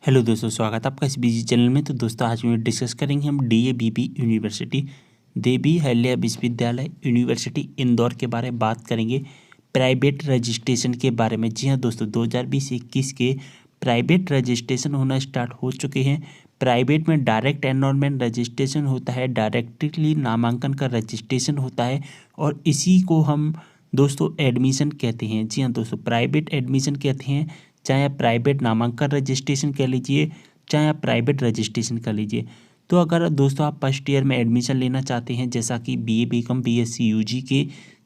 Hello दोस्तों, स्वागत है आपका इस बिजी चैनल में। तो दोस्तों आज में डिस्कस करेंगे हम DAVP यूनिवर्सिटी, देवी अहिल्या विश्वविद्यालय यूनिवर्सिटी इंदौर के बारे में बात करेंगे। प्राइवेट रजिस्ट्रेशन के बारे में। जी हाँ दोस्तों, 2020-21 के प्राइवेट रजिस्ट्रेशन होना स्टार्ट हो चुके हैं। प्राइवेट में डायरेक्ट एनरोलमेंट रजिस्ट्रेशन होता है, डायरेक्टली नामांकन का रजिस्ट्रेशन होता है और इसी को हम दोस्तों एडमिशन कहते हैं। जी हाँ दोस्तों, प्राइवेट एडमिशन कहते हैं। चाहे आप प्राइवेट नामांकन रजिस्ट्रेशन कर लीजिए, चाहे आप प्राइवेट रजिस्ट्रेशन कर लीजिए। तो अगर दोस्तों आप फर्स्ट ईयर में एडमिशन लेना चाहते हैं, जैसा कि BA BCom BSc UG के,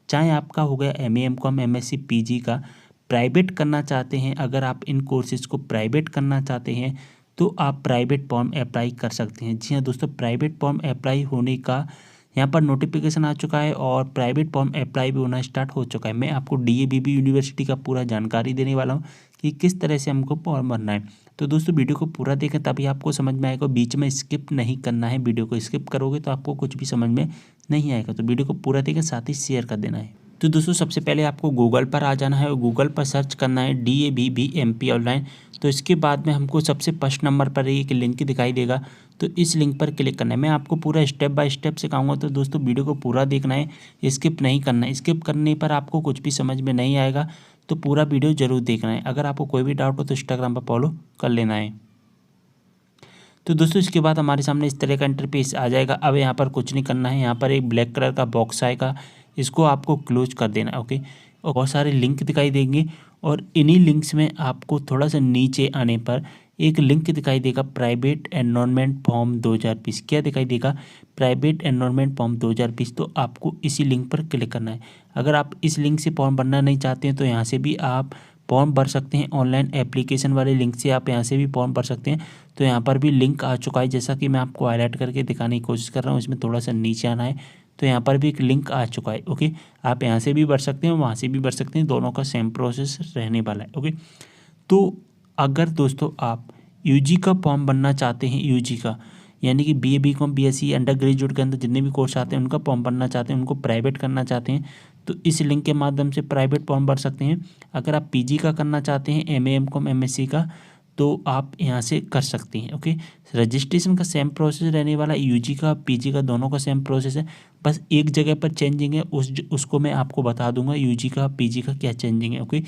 चाहे आपका हो गया MA MCom MSc PG का, प्राइवेट करना चाहते हैं, अगर आप इन कोर्सेज़ को प्राइवेट करना चाहते हैं तो आप प्राइवेट फॉर्म अप्लाई कर सकते हैं। जी हाँ दोस्तों, प्राइवेट फॉर्म अप्लाई होने का यहाँ पर नोटिफिकेशन आ चुका है और प्राइवेट फॉर्म अप्लाई भी होना स्टार्ट हो चुका है। मैं आपको DAVP यूनिवर्सिटी का पूरा जानकारी देने वाला हूँ कि किस तरह से हमको फॉर्म भरना है। तो दोस्तों वीडियो को पूरा देखें तभी आपको समझ में आएगा, बीच में स्किप नहीं करना है। वीडियो को स्किप करोगे तो आपको कुछ भी समझ में नहीं आएगा। तो वीडियो को पूरा देखें, साथ ही शेयर कर देना है। तो दोस्तों सबसे पहले आपको गूगल पर आ जाना है और गूगल पर सर्च करना है DAVP MP ऑनलाइन। तो इसके बाद में हमको सबसे फर्स्ट नंबर पर एक लिंक दिखाई देगा, तो इस लिंक पर क्लिक करना है। मैं आपको पूरा स्टेप बाय स्टेप सिखाऊंगा, तो दोस्तों वीडियो को पूरा देखना है, स्किप नहीं करना है। स्किप करने पर आपको कुछ भी समझ में नहीं आएगा, तो पूरा वीडियो जरूर देखना है। अगर आपको कोई भी डाउट हो तो इंस्टाग्राम पर फॉलो कर लेना है। तो दोस्तों इसके बाद हमारे सामने इस तरह का इंटरफेस आ जाएगा। अब यहाँ पर कुछ नहीं करना है, यहाँ पर एक ब्लैक कलर का बॉक्स आएगा, इसको आपको क्लोज कर देना है। ओके, और बहुत सारे लिंक दिखाई देंगे और इन्हीं लिंक्स में आपको थोड़ा सा नीचे आने पर एक लिंक दिखाई देगा, प्राइवेट एनरोलमेंट फॉर्म 2020। क्या दिखाई देगा? Private enrolment form 2020। तो आपको इसी लिंक पर क्लिक करना है। अगर आप इस लिंक से फॉर्म भरना नहीं चाहते हैं तो यहाँ से भी आप फॉर्म भर सकते हैं। ऑनलाइन एप्लीकेशन वाले लिंक से आप यहाँ से भी फॉर्म भर सकते हैं। तो यहाँ पर भी लिंक आ चुका है, जैसा कि मैं आपको हाईलाइट करके दिखाने की कोशिश कर रहा हूँ। इसमें थोड़ा सा नीचे आना है, तो यहाँ पर भी एक लिंक आ चुका है। ओके, आप यहाँ से भी भर सकते हैं, वहाँ से भी भर सकते हैं, दोनों का सेम प्रोसेस रहने वाला है। ओके, तो अगर दोस्तों आप UG का फॉर्म भरना चाहते हैं, UG का यानी कि BA BCom BSc under graduate के अंदर जितने भी कोर्स आते हैं उनका फॉर्म भरना चाहते हैं, उनको प्राइवेट करना चाहते हैं, तो इस लिंक के माध्यम से प्राइवेट फॉर्म भर सकते हैं। अगर आप PG का करना चाहते हैं, MA MCom MSc का, तो आप यहाँ से कर सकते हैं। ओके, रजिस्ट्रेशन का सेम प्रोसेस रहने वाला है। UG का PG का दोनों का सेम प्रोसेस है, बस एक जगह पर चेंजिंग है, उसको मैं आपको बता दूंगा UG का PG का क्या चेंजिंग है। ओके,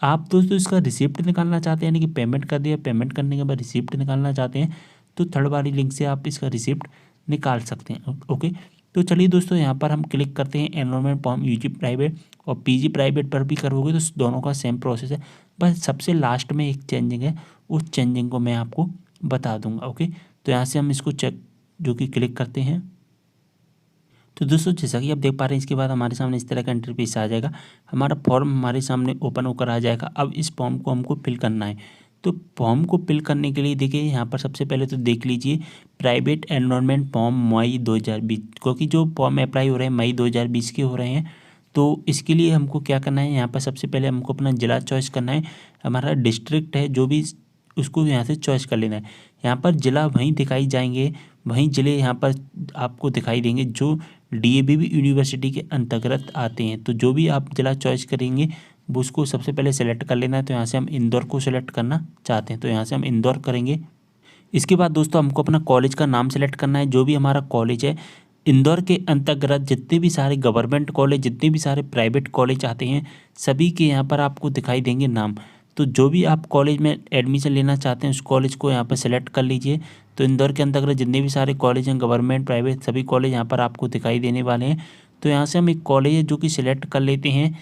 आप दोस्तों इसका रिसिप्ट निकालना चाहते हैं, यानी कि पेमेंट कर दिया, पेमेंट करने के बाद रिसिप्ट निकालना चाहते हैं, तो थर्ड वाली लिंक से आप इसका रिसिप्ट निकाल सकते हैं। ओके, तो चलिए दोस्तों यहाँ पर हम क्लिक करते हैं एनरोलमेंट फॉर्म UG प्राइवेट, और PG प्राइवेट पर भी करोगे तो दोनों का सेम प्रोसेस है, बस सबसे लास्ट में एक चेंजिंग है, उस चेंजिंग को मैं आपको बता दूंगा। ओके, तो यहाँ से हम इसको चेक जो कि क्लिक करते हैं। तो दोस्तों जैसा कि आप देख पा रहे हैं, इसके बाद हमारे सामने इस तरह का इंटरफेस आ जाएगा, हमारा फॉर्म हमारे सामने ओपन होकर आ जाएगा। अब इस फॉर्म को हमको फिल करना है। तो फॉर्म को फिल करने के लिए देखिए यहाँ पर सबसे पहले तो देख लीजिए प्राइवेट एनरोलमेंट फॉर्म मई 2020, क्योंकि जो फॉर्म अप्लाई हो रहे हैं मई 2020 के हो रहे हैं। तो इसके लिए हमको क्या करना है, यहाँ पर सबसे पहले हमको अपना ज़िला चॉइस करना है, हमारा डिस्ट्रिक्ट है जो भी, उसको यहाँ से चॉइस कर लेना है। यहाँ पर ज़िला वहीं दिखाई जाएंगे, वहीं ज़िले यहाँ पर आपको दिखाई देंगे जो DAVP यूनिवर्सिटी के अंतर्गत आते हैं। तो जो भी आप ज़िला चॉइस करेंगे वो उसको सबसे पहले सेलेक्ट कर लेना है। तो यहाँ से हम इंदौर को सेलेक्ट करना चाहते हैं, तो यहाँ से हम इंदौर करेंगे। इसके बाद दोस्तों हमको अपना कॉलेज का नाम सेलेक्ट करना है। जो भी हमारा कॉलेज है इंदौर के अंतर्गत, जितने भी सारे गवर्नमेंट कॉलेज, जितने भी सारे प्राइवेट कॉलेज आते हैं, सभी के यहाँ पर आपको दिखाई देंगे नाम। तो जो भी आप कॉलेज में एडमिशन लेना चाहते हैं उस कॉलेज को यहाँ पर सेलेक्ट कर लीजिए। तो इंदौर के अंतर्गत जितने भी सारे कॉलेज हैं, गवर्नमेंट प्राइवेट, सभी कॉलेज यहाँ पर आपको दिखाई देने वाले हैं। तो यहाँ से हम एक कॉलेज है जो कि सिलेक्ट कर लेते हैं।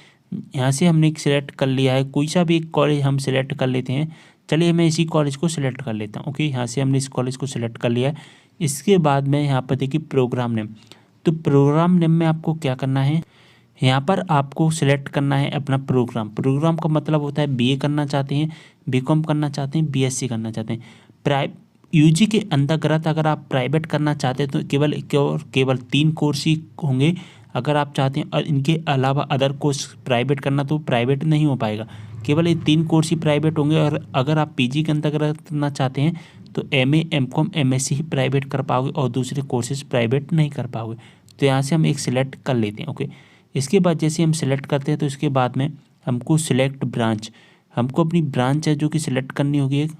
यहाँ से हमने एक सिलेक्ट कर लिया है, कोई सा भी एक कॉलेज हम सिलेक्ट कर लेते हैं। चलिए मैं इसी कॉलेज को सिलेक्ट कर लेता हूँ। ओके, यहाँ से हमने इस कॉलेज को सिलेक्ट कर लिया है। इसके बाद में यहाँ पर देखिए प्रोग्राम नेम, तो प्रोग्राम नेम में आपको क्या करना है, यहाँ पर आपको सिलेक्ट करना है अपना प्रोग्राम। प्रोग्राम का मतलब होता है BA करना चाहते हैं, BCom करना चाहते हैं, BSc करना चाहते हैं। UG के अंतर्गत अगर आप प्राइवेट करना चाहते हैं तो केवल 3 कोर्स ही होंगे। अगर आप चाहते हैं और इनके अलावा अदर कोर्स प्राइवेट करना तो प्राइवेट नहीं हो पाएगा, केवल ये 3 कोर्स ही प्राइवेट होंगे। और अगर आप PG के अंतर्गत करना चाहते हैं तो MA MCom MSc ही प्राइवेट कर पाओगे और दूसरे कोर्सेज प्राइवेट नहीं कर पाओगे। तो यहाँ से हम एक सिलेक्ट कर लेते हैं। ओके, इसके बाद जैसे हम सिलेक्ट करते हैं तो इसके बाद में हमको सिलेक्ट ब्रांच, हमको अपनी ब्रांच है जो कि सिलेक्ट करनी होगी एक।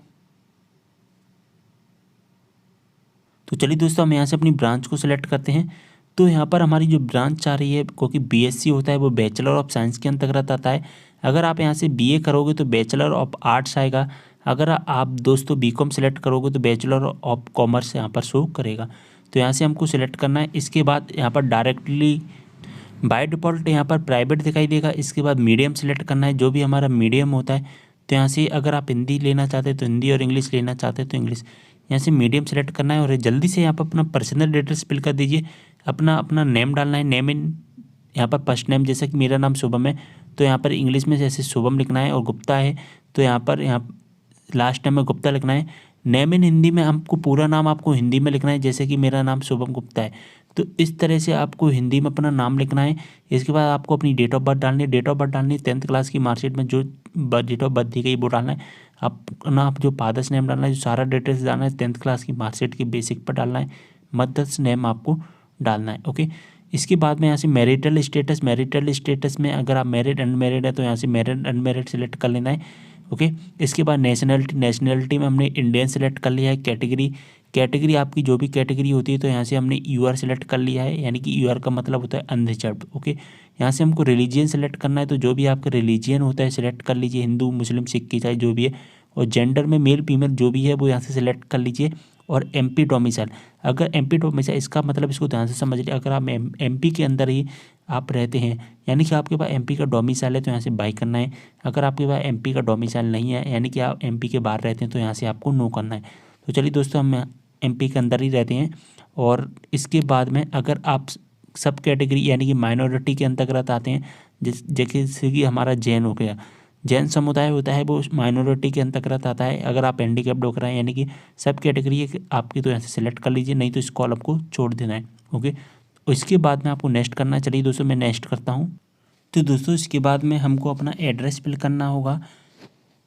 तो चलिए दोस्तों हम यहाँ से अपनी ब्रांच को सिलेक्ट करते हैं। तो यहाँ पर हमारी जो ब्रांच आ रही है, क्योंकि बीएससी होता है वो बैचलर ऑफ साइंस के अंतर्गत आता है। अगर आप यहाँ से बीए करोगे तो बैचलर ऑफ आर्ट्स आएगा। अगर आप दोस्तों बीकॉम सेलेक्ट करोगे तो बैचलर ऑफ कॉमर्स यहाँ पर शो करेगा। तो यहाँ से हमको सिलेक्ट करना है। इसके बाद यहाँ पर डायरेक्टली बाय डिफ़ॉल्ट यहाँ पर प्राइवेट दिखाई देगा। इसके बाद मीडियम सेलेक्ट करना है, जो भी हमारा मीडियम होता है। तो यहाँ से अगर आप हिंदी लेना चाहते हैं तो हिंदी और इंग्लिश लेना चाहते हैं तो इंग्लिश। यहाँ से मीडियम सेलेक्ट करना है और जल्दी से यहाँ पर अपना पर्सनल डिटेल्स फिल कर दीजिए। अपना नेम डालना है। नेम इन यहाँ पर फर्स्ट नेम, जैसे कि मेरा नाम शुभम है तो यहाँ पर इंग्लिश में जैसे शुभम लिखना है, और गुप्ता है तो यहाँ लास्ट नेम में गुप्ता लिखना है। नेम इन हिंदी में हमको पूरा नाम आपको हिंदी में लिखना है, जैसे कि मेरा नाम शुभम गुप्ता है। तो इस तरह से आपको हिंदी में अपना नाम लिखना है। इसके बाद आपको अपनी डेट ऑफ बर्थ डालनी है। डेट ऑफ बर्थ डालनी है 10th क्लास की मार्कशीट में जो डेट ऑफ बर्थ दी गई वो डालना है। आप जो फादर्स नेम डालना है, जो सारा डिटेल्स डालना है 10th क्लास की मार्कशीट के बेसिक पर डालना है। मदर्स नेम आपको डालना है। ओके, इसके बाद में यहाँ से मैरिटल स्टेटस में अगर आप मैरिड अनमैरिड है तो यहाँ से मैरिड अनमैरिड सेलेक्ट कर लेना है। ओके, इसके बाद नेशनलिटी में हमने इंडियन सेलेक्ट कर लिया है। कैटेगरी आपकी जो भी कैटेगरी होती है तो यहाँ से हमने यूआर सेलेक्ट कर लिया है, यानी कि यूआर का मतलब होता है अनरिजर्व्ड। ओके, यहाँ से हमको रिलीजियन सेलेक्ट करना है, तो जो भी आपका रिलीजियन होता है सेलेक्ट कर लीजिए, हिंदू मुस्लिम सिख ईसाई जो भी है। और जेंडर में मेल फीमेल जो भी है वो यहाँ से सिलेक्ट कर लीजिए। और एमपी डोमिसाइल, अगर एमपी डोमिसाइल इसका मतलब इसको ध्यान से समझ लीजिए, अगर आप एमपी के अंदर ही आप रहते हैं यानी कि आपके पास एमपी का डोमिसाइल है तो यहाँ से बाई करना है। अगर आपके पास एमपी का डोमिसाइल नहीं है यानी कि आप एमपी के बाहर रहते हैं तो यहाँ से आपको नो करना है। तो चलिए दोस्तों हम एमपी के अंदर ही रहते हैं। और इसके बाद में अगर आप सब कैटेगरी यानी कि माइनॉरिटी के अंतर्गत आते हैं, जैसे कि हमारा जैन हो गया, जैन समुदाय होता है वो माइनॉरिटी के अंतर्गत आता है। अगर आप हैंडीकैप्ड होकर आए यानी कि सब कैटेगरी है आपकी तो यहाँ से सिलेक्ट कर लीजिए, नहीं तो इस कॉलम को छोड़ देना है। ओके, इसके बाद में आपको नेक्स्ट करना है। चलिए दोस्तों मैं नेक्स्ट करता हूँ। तो दोस्तों इसके बाद में हमको अपना एड्रेस फिल करना होगा।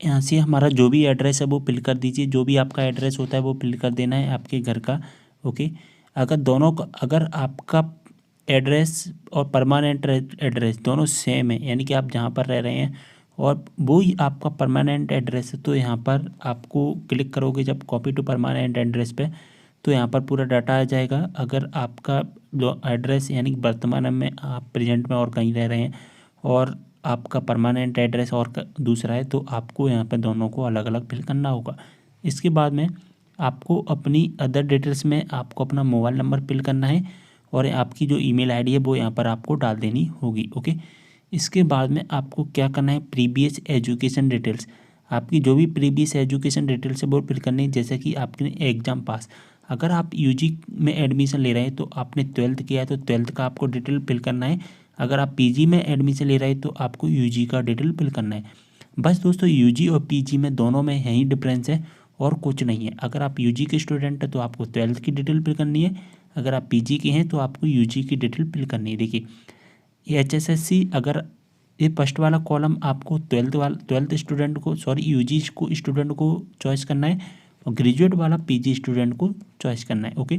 यहाँ से हमारा जो भी एड्रेस है वो फिल कर दीजिए, जो भी आपका एड्रेस होता है वो फिल कर देना है आपके घर का। ओके, अगर आपका एड्रेस और परमानेंट एड्रेस दोनों सेम है यानी कि आप जहाँ पर रह रहे हैं और वो ही आपका परमानेंट एड्रेस है, तो यहाँ पर आपको क्लिक करोगे जब कॉपी टू परमानेंट एड्रेस पे, तो यहाँ पर पूरा डाटा आ जाएगा। अगर आपका जो एड्रेस यानी कि वर्तमान में आप प्रेजेंट में और कहीं रह रहे हैं और आपका परमानेंट एड्रेस और दूसरा है तो आपको यहाँ पर दोनों को अलग अलग फिल करना होगा। इसके बाद में आपको अपनी अदर डिटेल्स में आपको अपना मोबाइल नंबर फिल करना है और आपकी जो ईमेल आईडी है वो यहाँ पर आपको डाल देनी होगी। ओके, इसके बाद में आपको क्या करना है, प्रीवियस एजुकेशन डिटेल्स, आपकी जो भी प्रीवियस एजुकेशन डिटेल्स है वो फिल करनी है। जैसे कि आपने एग्ज़ाम पास, अगर आप यूजी में एडमिशन ले रहे हैं तो आपने 12th किया है तो 12th का आपको डिटेल फिल करना है। अगर आप पीजी में एडमिशन ले रहे हैं तो आपको यूजी का डिटेल फिल करना है। बस दोस्तों यूजी और पीजी में दोनों में यही डिफरेंस है और कुछ नहीं है। अगर आप यूजी के स्टूडेंट हैं तो आपको 12th की डिटेल फिल करनी है, अगर आप पीजी के हैं तो आपको यूजी की डिटेल फिल करनी है। देखिए ये HSSC, अगर ये फर्स्ट वाला कॉलम आपको 12th स्टूडेंट को यूजी को स्टूडेंट को चॉइस करना है और ग्रेजुएट वाला पीजी स्टूडेंट को चॉइस करना है। ओके,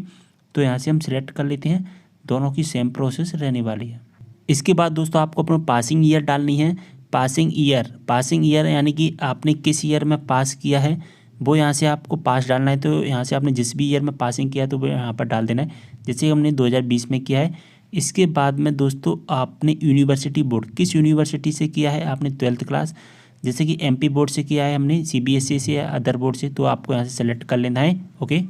तो यहाँ से हम सिलेक्ट कर लेते हैं, दोनों की सेम प्रोसेस रहने वाली है। इसके बाद दोस्तों आपको अपना पासिंग ईयर डालनी है। पासिंग ईयर यानी कि आपने किस ईयर में पास किया है वो यहाँ से आपको पास डालना है। तो यहाँ से आपने जिस भी ईयर में पासिंग किया है तो वो यहाँ पर डाल देना है, जैसे हमने 2020 में किया है। इसके बाद में दोस्तों आपने यूनिवर्सिटी बोर्ड, किस यूनिवर्सिटी से किया है आपने 12th क्लास, जैसे कि MP बोर्ड से किया है हमने, CBSE से या अदर बोर्ड से, तो आपको यहाँ से सेलेक्ट कर लेना है। ओके,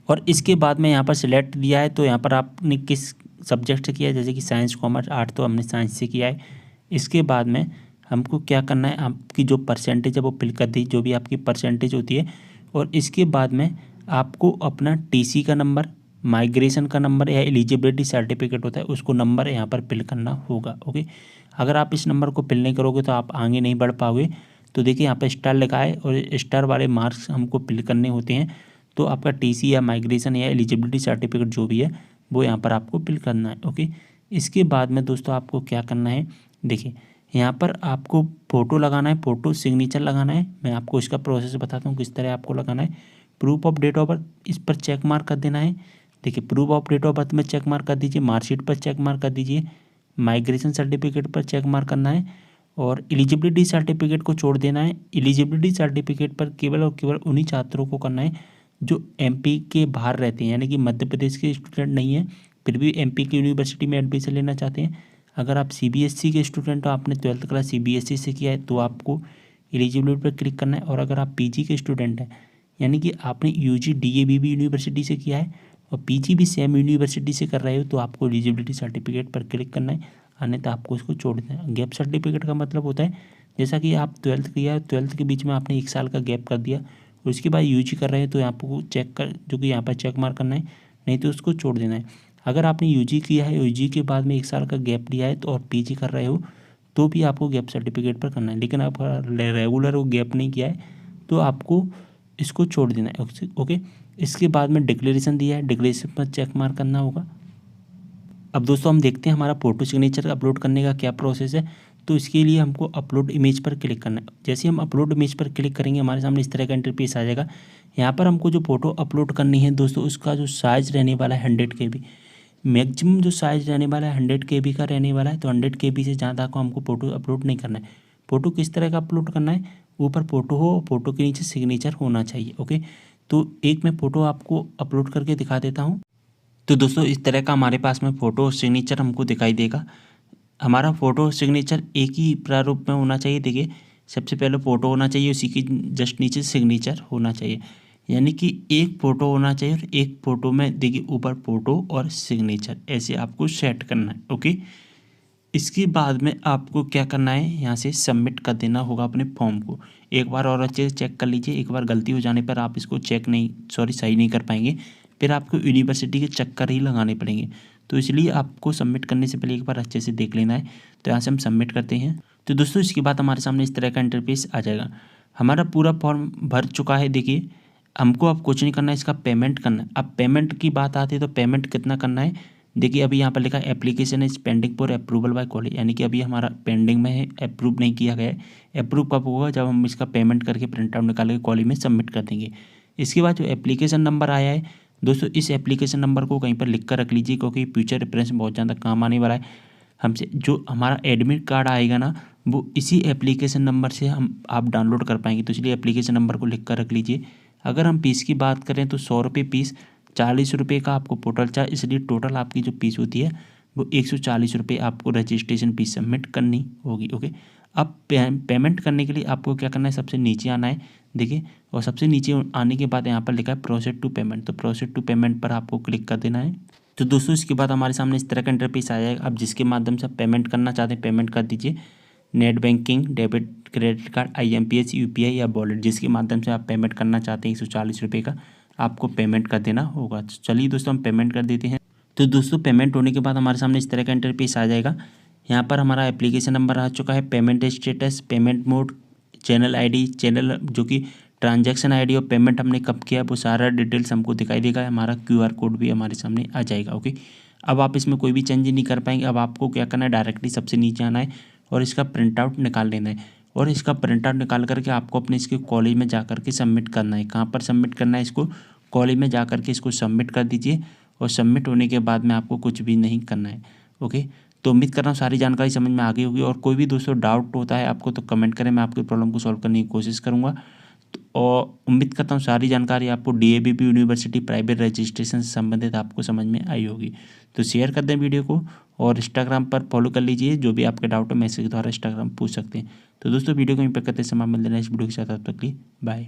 और इसके बाद में यहाँ पर सिलेक्ट दिया है तो यहाँ पर आपने किस सब्जेक्ट से किया है, जैसे कि साइंस कॉमर्स आर्ट, तो हमने साइंस से किया है। इसके बाद में हमको क्या करना है, आपकी जो परसेंटेज है वो फिल कर दी, जो भी आपकी परसेंटेज होती है। और इसके बाद में आपको अपना TC का नंबर, माइग्रेशन का नंबर या एलिजिबिलिटी सर्टिफिकेट होता है उसको नंबर यहाँ पर फिल करना होगा। ओके, अगर आप इस नंबर को फिल नहीं करोगे तो आप आगे नहीं बढ़ पाओगे। तो देखिए यहाँ पर स्टार लिखा है और स्टार वाले मार्क्स हमको फिल करने होते हैं। तो आपका TC या माइग्रेशन या एलिजिबिलिटी सर्टिफिकेट जो भी है वो यहाँ पर आपको फिल करना है। ओके, इसके बाद में दोस्तों आपको क्या करना है, देखिए यहाँ पर आपको फ़ोटो लगाना है, फ़ोटो सिग्नेचर लगाना है। मैं आपको इसका प्रोसेस बताता हूँ किस तरह आपको लगाना है। Proof of date of birth, इस पर चेक मार्क कर देना है। देखिए proof of date of birth में चेक मार्क कर दीजिए, मार्कशीट पर चेक मार्क कर दीजिए, माइग्रेशन सर्टिफिकेट पर चेक मार्क करना है और एलिजिबिलिटी सर्टिफिकेट को छोड़ देना है। एलिजिबिलिटी सर्टिफिकेट पर केवल और केवल उन्हीं छात्रों को करना है जो एमपी के बाहर रहते हैं, यानी कि मध्य प्रदेश के स्टूडेंट नहीं हैं, फिर भी एमपी की यूनिवर्सिटी में एडमिशन लेना चाहते हैं, अगर आप सीबीएसई के स्टूडेंट हो, आपने 12th क्लास सीबीएसई से किया है, तो आपको एलिजिबिलिटी पर क्लिक करना है। और अगर आप पीजी के स्टूडेंट हैं, यानी कि आपने यूजी डीएबीबी यूनिवर्सिटी से किया है और पीजी भी सेम यूनिवर्सिटी से कर रहे हो, तो आपको एलिजिबिलिटी सर्टिफिकेट पर क्लिक करना है, अन्यथा आपको इसको छोड़ देना है। गैप सर्टिफिकेट का मतलब होता है जैसा कि आप 12th किया, 12th के बीच में आपने 1 साल का गैप कर दिया, उसके बाद यूजी कर रहे हैं, तो आपको चेक कर जो कि यहाँ पर चेक मार्क करना है, नहीं तो उसको छोड़ देना है। अगर आपने यूजी किया है, यूजी के बाद में 1 साल का गैप लिया है तो और पीजी कर रहे हो, तो भी आपको गैप सर्टिफिकेट पर करना है। लेकिन आप रेगुलर वो गैप नहीं किया है, तो आपको इसको छोड़ देना है। ओके, इसके बाद में डिक्लेरेशन दिया है, डिक्लेरेशन पर चेक मार्क करना होगा। अब दोस्तों हम देखते हैं हमारा फ़ोटो सिग्नेचर अपलोड करने का क्या प्रोसेस है। तो इसके लिए हमको अपलोड इमेज पर क्लिक करना है। जैसे हम अपलोड इमेज पर क्लिक करेंगे, हमारे सामने इस तरह का इंटरफेस आ जाएगा। यहाँ पर हमको जो फ़ोटो अपलोड करनी है दोस्तों, उसका जो साइज़ रहने वाला है 100 KB, मैक्सिमम जो साइज़ रहने वाला है 100 KB का रहने वाला है। तो 100 KB से ज़्यादा को हमको फ़ोटो अपलोड नहीं करना है। फ़ोटो किस तरह का अपलोड करना है, ऊपर फ़ोटो हो, फ़ोटो के नीचे सिग्नेचर होना चाहिए। ओके, तो एक मैं फ़ोटो आपको अपलोड करके दिखा देता हूँ। तो दोस्तों इस तरह का हमारे पास में फ़ोटो और सिग्नेचर हमको दिखाई देगा। हमारा फ़ोटो और सिग्नेचर एक ही प्रारूप में होना चाहिए। देखिए, सबसे पहले फ़ोटो होना चाहिए, उसी के जस्ट नीचे सिग्नेचर होना चाहिए, यानी कि एक फ़ोटो होना चाहिए और एक फ़ोटो में देखिए ऊपर फ़ोटो और सिग्नेचर, ऐसे आपको सेट करना है। ओके, इसके बाद में आपको क्या करना है, यहाँ से सबमिट कर देना होगा अपने फॉर्म को। एक बार और अच्छे से चेक कर लीजिए, एक बार गलती हो जाने पर आप इसको सही नहीं कर पाएंगे, फिर आपको यूनिवर्सिटी के चक्कर ही लगाने पड़ेंगे। तो इसलिए आपको सबमिट करने से पहले एक बार अच्छे से देख लेना है। तो यहाँ से हम सबमिट करते हैं। तो दोस्तों इसके बाद हमारे सामने इस तरह का इंटरफेस आ जाएगा। हमारा पूरा फॉर्म भर चुका है। देखिए, हमको अब कुछ नहीं करना है, इसका पेमेंट करना है। अब पेमेंट की बात आती है तो पेमेंट कितना करना है, देखिए अभी यहाँ पर लिखा है application is pending for approval bye college, यानी कि अभी हमारा पेंडिंग में है, अप्रूव नहीं किया गया है। अप्रूव कब होगा, जब हम इसका पेमेंट करके प्रिंट आउट निकाल के कॉलेज में सबमिट कर देंगे। इसके बाद जो एप्लीकेशन नंबर आया है दोस्तों, इस एप्लीकेशन नंबर को कहीं पर लिख कर रख लीजिए, क्योंकि फ्यूचर रेफरेंस में बहुत ज़्यादा काम आने वाला है। हमसे जो हमारा एडमिट कार्ड आएगा ना, वो इसी एप्लीकेशन नंबर से आप डाउनलोड कर पाएंगे। तो इसलिए एप्लीकेशन नंबर को लिख कर रख लीजिए। अगर हम फीस की बात करें तो 100 रुपये फीस, 40 रुपये का आपको पोर्टल चार्ज, इसलिए टोटल आपकी जो फीस होती है वो 140 रुपये आपको रजिस्ट्रेशन फीस सबमिट करनी होगी। ओके, अब पेमेंट करने के लिए आपको क्या करना है, सबसे नीचे आना है। देखिए, और सबसे नीचे आने के बाद यहाँ पर लिखा है प्रोसीड टू पेमेंट, तो प्रोसीड टू पेमेंट पर आपको क्लिक कर देना है। तो दोस्तों इसके बाद हमारे सामने इस तरह का इंटरफेस आ जाएगा। अब जिसके माध्यम से आप पेमेंट करना चाहते हैं, पेमेंट कर दीजिए। Net banking, debit credit card, IMPS, UPI या वॉलेट, जिसके माध्यम से आप पेमेंट करना चाहते हैं 140 रुपये का आपको पेमेंट कर देना होगा। तो चलिए दोस्तों हम पेमेंट कर देते हैं। तो दोस्तों पेमेंट होने के बाद हमारे सामने इस तरह का इंटरफेस आ जाएगा। यहाँ पर हमारा एप्लीकेशन नंबर आ चुका है, payment status, payment mode, channel ID, channel जो कि ट्रांजैक्शन ID और पेमेंट हमने कब किया वो सारा डिटेल्स हमको दिखाई देगा। हमारा QR कोड भी हमारे सामने आ जाएगा। ओके, अब आप इसमें कोई भी चेंज नहीं कर पाएंगे। अब आपको क्या करना है, डायरेक्टली सबसे नीचे आना है और इसका प्रिंट आउट निकाल लेना है। और इसका प्रिंट आउट निकाल करके आपको अपने इसके कॉलेज में जा करके सबमिट करना है। कहाँ पर सबमिट करना है, इसको कॉलेज में जा करके इसको सबमिट कर दीजिए। और सबमिट होने के बाद में आपको कुछ भी नहीं करना है। ओके, तो उम्मीद कर रहा हूँ सारी जानकारी समझ में आ गई होगी। और कोई भी दोस्तों डाउट होता है आपको तो कमेंट करें, मैं आपकी प्रॉब्लम को सॉल्व करने की कोशिश करूँगा। और उम्मीद करता हूँ सारी जानकारी आपको DABP यूनिवर्सिटी प्राइवेट रजिस्ट्रेशन से संबंधित आपको समझ में आई होगी। तो शेयर कर दें वीडियो को और इंस्टाग्राम पर फॉलो कर लीजिए। जो भी आपके डाउट हो मैसेज द्वारा इंस्टाग्राम पूछ सकते हैं। तो दोस्तों वीडियो को यहीं पर करते समय मिल देना इस वीडियो के साथ, तब तक के लिए बाय।